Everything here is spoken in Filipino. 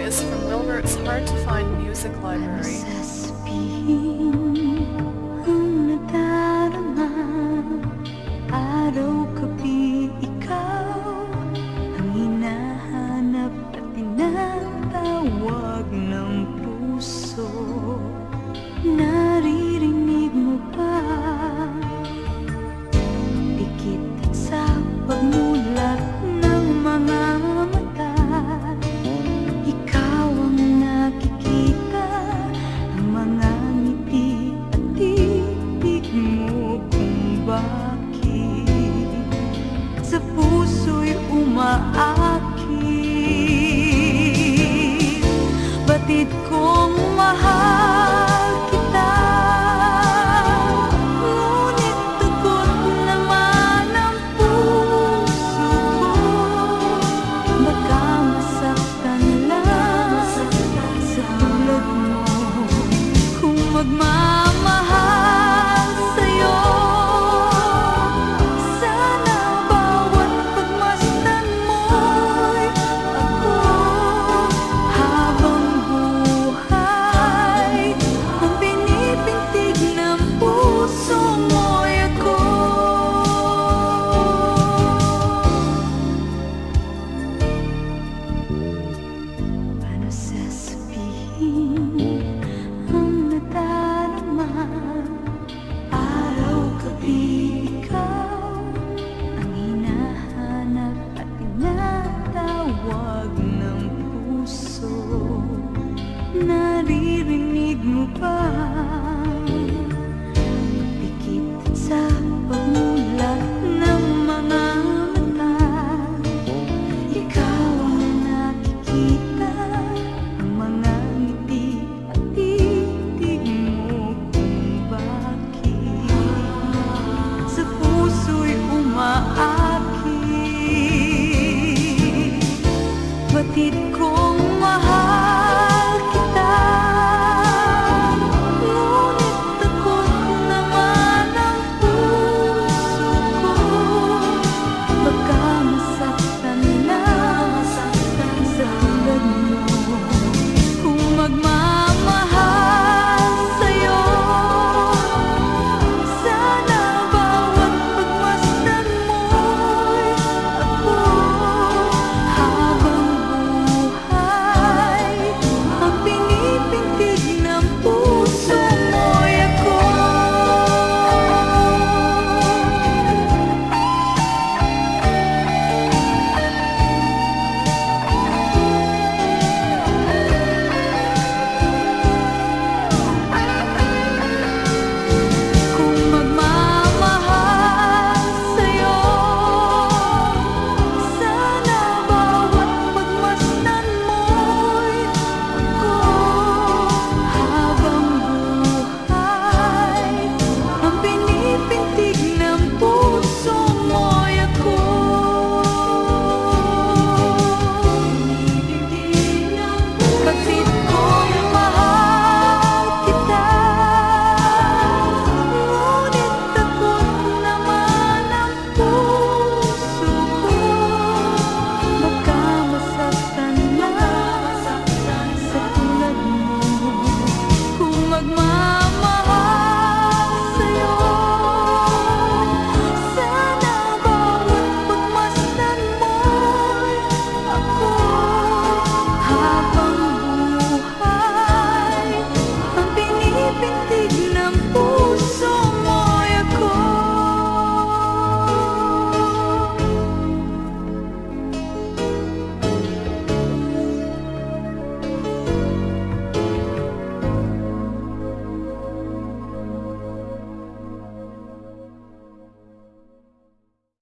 is from Wilbert's Hard to Find Music Library. Sasabihin ang nadarama, araw-gabi ikaw ang hinahanap at tinatawag ng puso. Naririnig mo ba? Dikit sa pagmulat ng mga mata, ikaw ang nakikita, ang mga ngiti at titig mo kung bakit sa puso'y umaakit. Batid kong mahal kita, ngunit tugot naman ang puso ko. Baka masaktan lang sa tulad mo kung magmahal